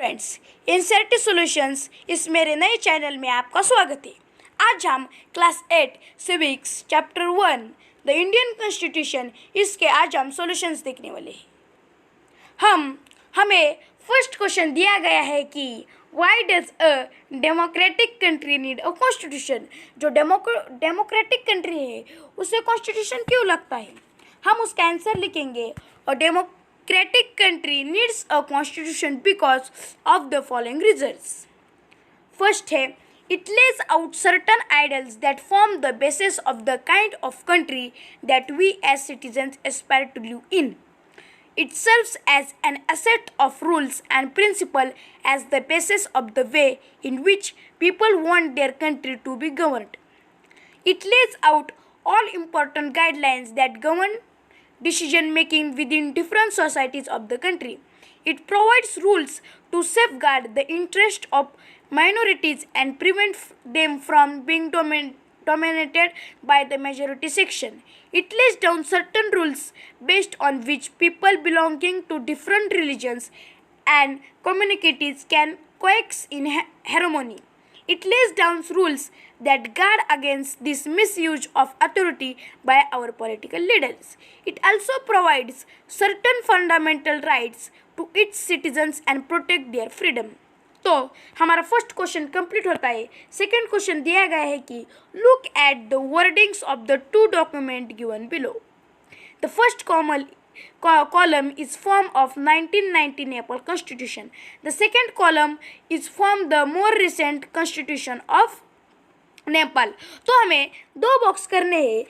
Friends, insert solutions इस मेरे नए चैनल में आपका स्वागत है। आज हम class 8 civics chapter 1 the Indian constitution इसके आज हम सॉल्यूशंस देखने वाले हैं। हमें फर्स्ट क्वेश्चन दिया गया है कि why does a democratic country need a constitution. जो डेमोक्रेटिक कंट्री है उसे कॉन्स्टिट्यूशन क्यों लगता है, हम उसका आंसर लिखेंगे। और democratic country needs a constitution because of the following reasons. First है, it lays out certain ideals that form the basis of the kind of country that we as citizens aspire to live in. It serves as an set of rules and principles as the basis of the way in which people want their country to be governed. It lays out all important guidelines that govern decision making within different societies of the country. It provides rules to safeguard the interest of minorities and prevent them from being dominated by the majority section. It lays down certain rules based on which people belonging to different religions and communities can coexist in harmony. It lays down rules that guard against this misuse of authority by our political leaders. It also provides certain fundamental rights to its citizens and protect their freedom. तो हमारा first question complete होता है। Second question दिया गया है कि look at the wordings of the two document given below. The first column is form of 1990 Nepal Constitution. The second column is from the more recent Constitution of Nepal. तो हमें दो box करने हैं।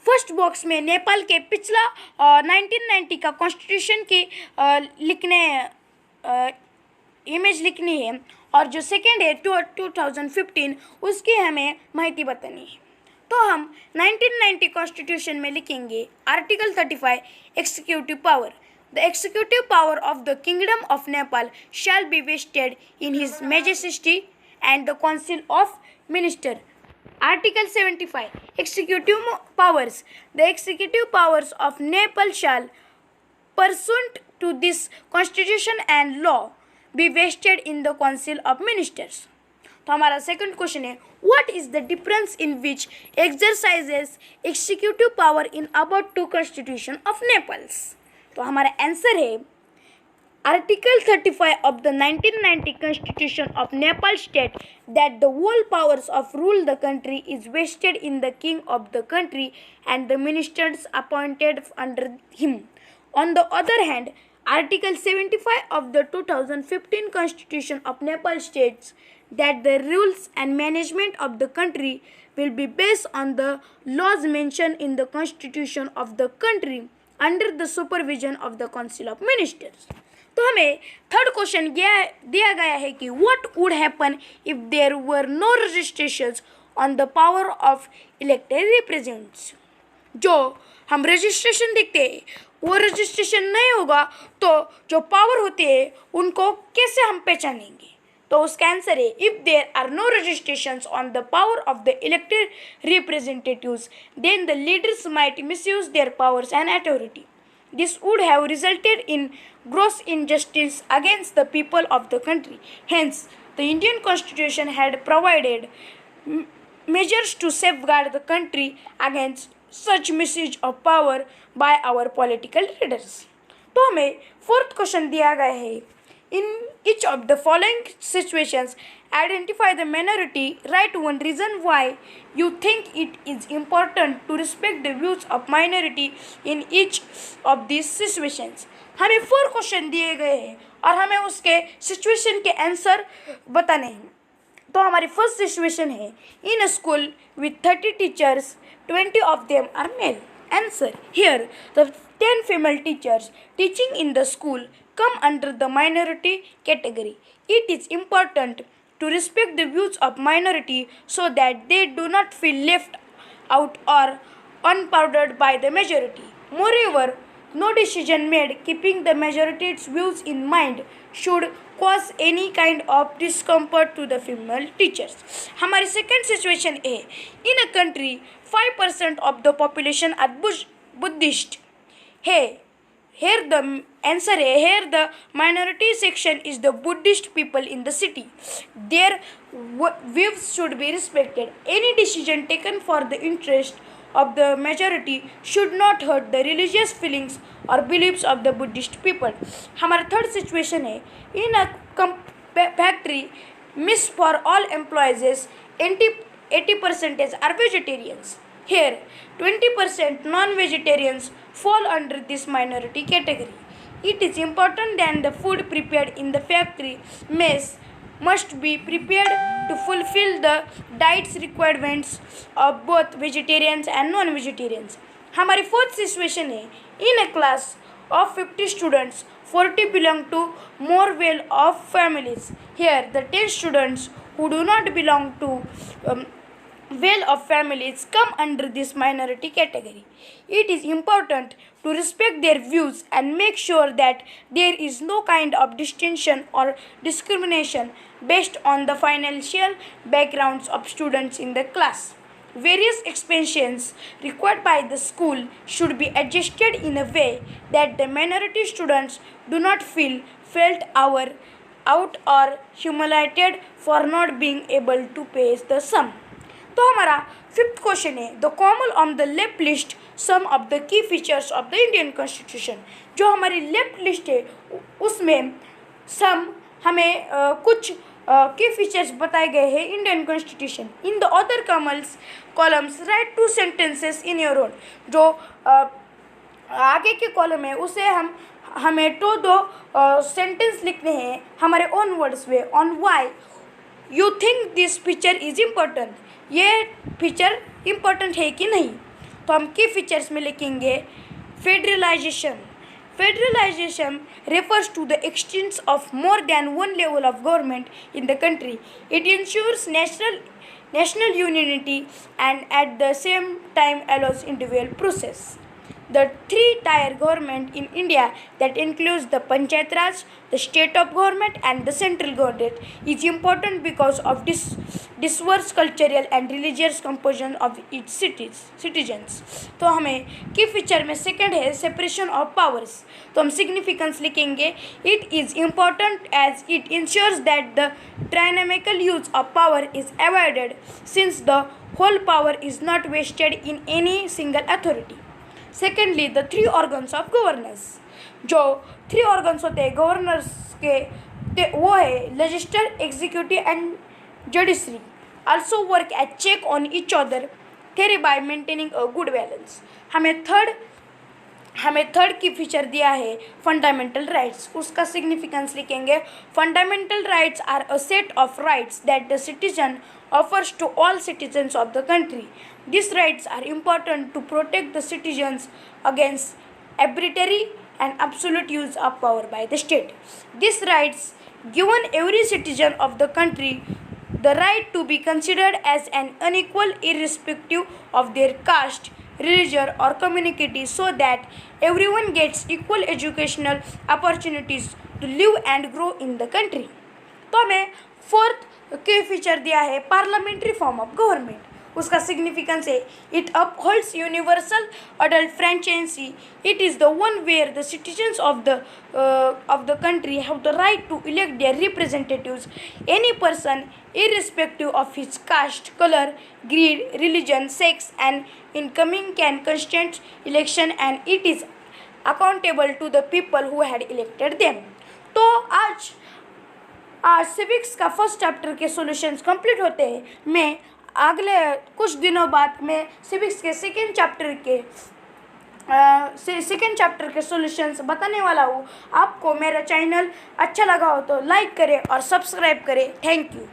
First box में नेपाल के पिछला 1990 का constitution की इमेज लिखनी है, और जो सेकेंड है 2015 उसकी हमें माहिती बतानी है। तो हम 1990 कॉन्स्टिट्यूशन में लिखेंगे article 35 executive power. The executive power of the kingdom of Nepal shall be vested in his majesty and the council of minister. Article 75 executive powers. The executive powers of Nepal shall pursuant to this constitution and law be vested in the council of ministers। तो हमारा second question है, what is the difference in which exercises executive power in about to constitution of Nepal's. तो हमारा answer है article 35 of the 1990 Constitution of Nepal state that the whole powers of rule the country is vested in the king of the country and the ministers appointed under him. On the other hand, Article 75 of the 2015 Constitution of Nepal states that the rules and management of the country will be based on the laws mentioned in the constitution of the country under the supervision of the council of ministers। तो हमें third question दिया गया है कि what would happen if there were no registrations on the power of elected representatives. जो हम registration देखते हैं वो रजिस्ट्रेशन नहीं होगा तो जो पावर होती है उनको कैसे हम पहचानेंगे। तो उसका आंसर है if there are no registrations on the power of the elected representatives then the leaders might misuse their powers and authority. This would have resulted in gross injustice against the people of the country. Hence, the Indian Constitution had provided measures to safeguard the country against such misuse of power by our political leaders। तो हमें fourth question दिया गया है, in each of the following situations identify the minority, write one reason why you think it is important to respect the views of minority in each of these situations। हमें 4 question दिए गए हैं और हमें उसके सिचुएशन के answer बताने हैं। तो हमारी फर्स्ट सिचुएशन है, in a school with 30 teachers 20 of them are male। Answer, here the 10 female teachers teaching in the school come under the minority category. It is important to respect the views of minority so that they do not feel left out or unpowdered by the majority. Moreover, no decision made keeping the majority's views in mind should cause any kind of discomfort to the female teachers। हमारी second situation है, in a country 5% of the population are Buddhist है, Here the answer A. Here the minority section is the Buddhist people in the city. Their views should be respected. Any decision taken for the interest of the majority should not hurt the religious feelings or beliefs of the Buddhist people. हमारा third situation है, in a factory, miss for all employees 80% are vegetarians. Here 20% non-vegetarians fall under this minority category. It is important that the food prepared in the factory mess must be prepared to fulfill the diet's requirements of both vegetarians and non-vegetarians. हमारी fourth situation है, in a class of 50 students, 40 belong to more well-off families. Here the 10 students who do not belong to well-off families come under this minority category. It is important to respect their views and make sure that there is no kind of distinction or discrimination based on the financial backgrounds of students in the class. Various expansions required by the school should be adjusted in a way that the minority students do not feel felt out or humiliated for not being able to pay the sum. तो हमारा fifth question है, the common on the left list some of the key features of the Indian constitution. जो हमारी left list है उसमें सम हमें कुछ की फीचर्स बताए गए हैं Indian constitution. In the other columns right two sentences in your own. जो आगे के कॉलम है उसे हमें तो दो सेंटेंस लिखने हैं हमारे ओन वर्ड्स में on why you think this feature is important. ये फीचर इम्पोर्टेंट है कि नहीं. तो हम की फीचर्स में लिखेंगे फेडरलाइजेशन. Federalization refers to the existence of more than one level of government in the country. It ensures national unity and at the same time allows individual process. The three-tier government in India that includes the Panchayat Raj, the state of government and the central government is important because of diverse cultural and religious composition of its citizens. तो हमें की feature में second है separation of powers. तो हम significance लिखेंगे it is important as it ensures that the tyrannical use of power is avoided since the whole power is not wasted in any single authority. Secondly the three organs of governance. जो three organs होते हैं governors के वो है legislature, executive and judiciary. Also work as check on each other thereby maintaining a good balance. हमें third key feature दिया है fundamental rights. उसका सिग्निफिकेंस लिखेंगे fundamental rights are a set of rights that the citizen offers to all citizens of the country. These rights are important to protect the citizens against arbitrary and absolute use of power by the state. These rights given every citizen of the country the right to be considered as an unequal irrespective of their caste, religion or community so that everyone gets equal educational opportunities to live and grow in the country. तो हमें fourth के feature दिया है parliamentary form of government. उसका significance है it upholds universal adult franchise. It is the one where the citizens of the country have the right to elect their representatives. Any person irrespective of his caste, color, creed, religion, sex and income can contest election and it is accountable to the people who had elected them. तो आज civics का first chapter के solutions complete होते हैं. मैं अगले कुछ दिनों बाद मैं सिविक्स के सेकेंड चैप्टर के सॉल्यूशंस बताने वाला हूँ. आपको मेरा चैनल अच्छा लगा हो तो लाइक करें और सब्सक्राइब करें. Thank you.